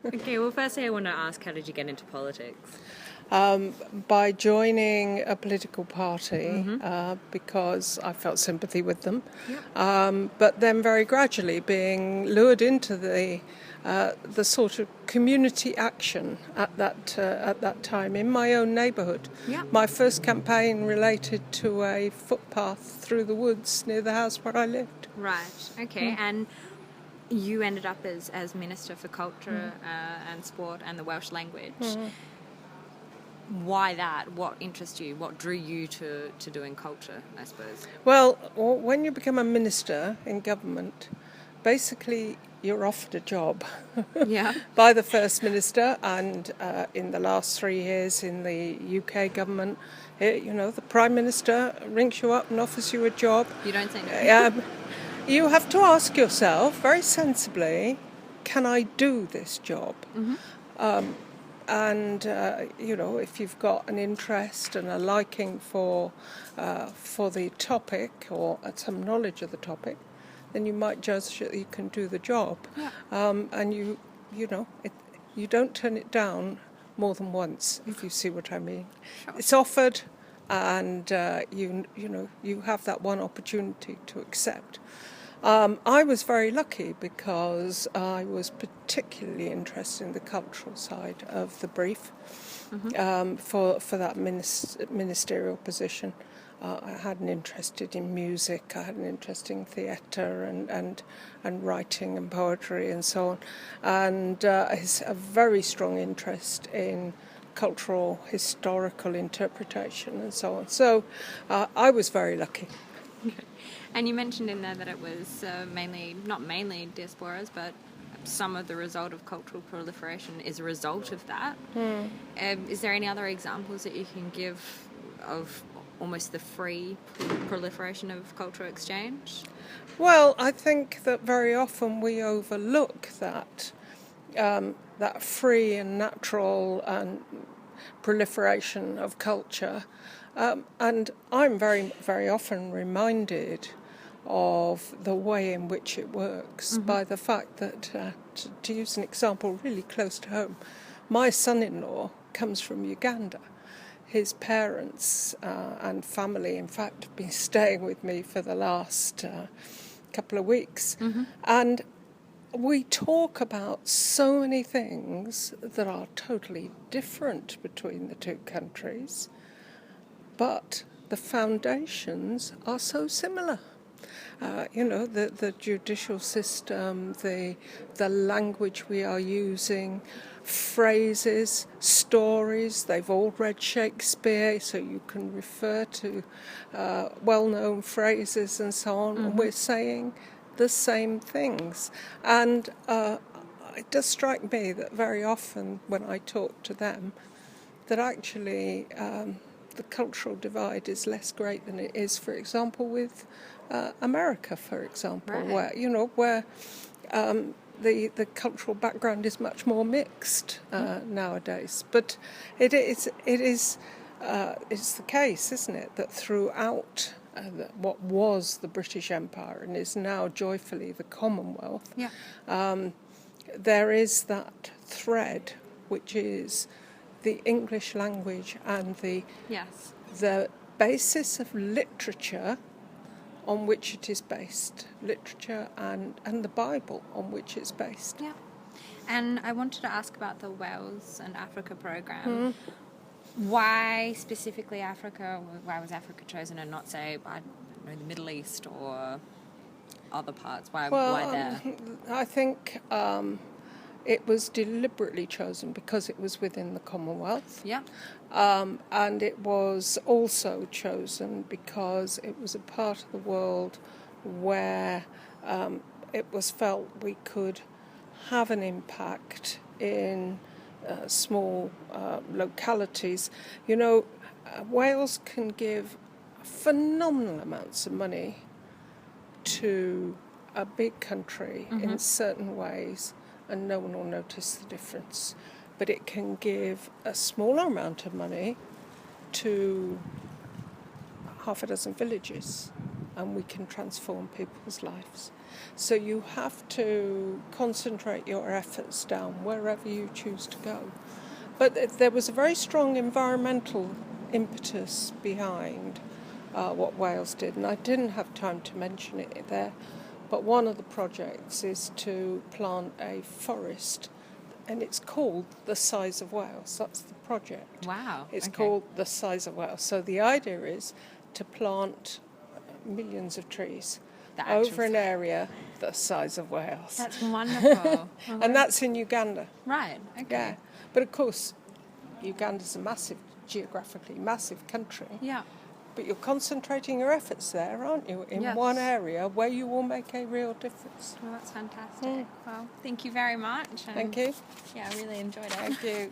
Okay, well, firstly, I want to ask, how did you get into politics? By joining a political party because I felt sympathy with them, but then very gradually being lured into the sort of community action at that time in my own neighbourhood. Yeah. My first campaign related to a footpath through the woods near the house where I lived. Right, okay, and you ended up as Minister for Culture and Sport and the Welsh language. Why that? What interests you? What drew you to doing culture, I suppose? Well, when you become a minister in government, basically you're offered a job Yeah. by the First Minister, and in the last 3 years in the UK government, the Prime Minister rings you up and offers you a job. You don't say no. You have to ask yourself very sensibly, can I do this job? If you've got an interest and a liking for the topic or some knowledge of the topic, then you might judge that you can do the job. Yeah. And you don't turn it down more than once, if you see what I mean. Sure. It's offered, and you have that one opportunity to accept. I was very lucky because I was particularly interested in the cultural side of the brief for that ministerial position. I had an interest in music, I had an interest in theatre and writing and poetry and so on, and a very strong interest in cultural, historical interpretation and so on. So I was very lucky. And you mentioned in there that it was not mainly diasporas, but some of the result of cultural proliferation is a result of that. Is there any other examples that you can give of almost the free proliferation of cultural exchange? Well, I think that very often we overlook that free and natural and proliferation of culture. And I'm very, very often reminded of the way in which it works by the fact that, to use an example really close to home, my son-in-law comes from Uganda. His parents and family, in fact, have been staying with me for the last couple of weeks. And we talk about so many things that are totally different between the two countries, but the foundations are so similar. The judicial system, the language we are using, phrases, stories. They've all read Shakespeare, so you can refer to well-known phrases and so on. And we're saying the same things. And it does strike me that very often when I talk to them, that actually the cultural divide is less great than it is, for example, with America, for example, right. where the cultural background is much more mixed nowadays. But it's the case, isn't it, that throughout what was the British Empire and is now joyfully the Commonwealth, there is that thread which is the English language and the basis of literature on which it is based, literature and the Bible on which it's based. Yeah. And I wanted to ask about the Wales and Africa program. Why specifically Africa? Why was Africa chosen and not, say, I don't know, the Middle East or other parts? Why there? I think it was deliberately chosen because it was within the Commonwealth. Yeah. And it was also chosen because it was a part of the world where it was felt we could have an impact in small localities. Wales can give phenomenal amounts of money to a big country in certain ways, and no one will notice the difference. But it can give a smaller amount of money to half a dozen villages, and we can transform people's lives. So you have to concentrate your efforts down wherever you choose to go. But there was a very strong environmental impetus behind what Wales did, and I didn't have time to mention it there, but one of the projects is to plant a forest, and it's called The Size of Wales. That's the project. Wow. It's okay. called The Size of Wales. So the idea is to plant millions of trees over an area the size of Wales. That's wonderful. And that's in Uganda. Right, okay. Yeah. But of course, Uganda's a massive, geographically massive country. Yeah. But you're concentrating your efforts there, aren't you, in Yes. one area where you will make a real difference. Well, that's fantastic. Well, thank you very much. Thank you. Yeah, I really enjoyed it. Thank you.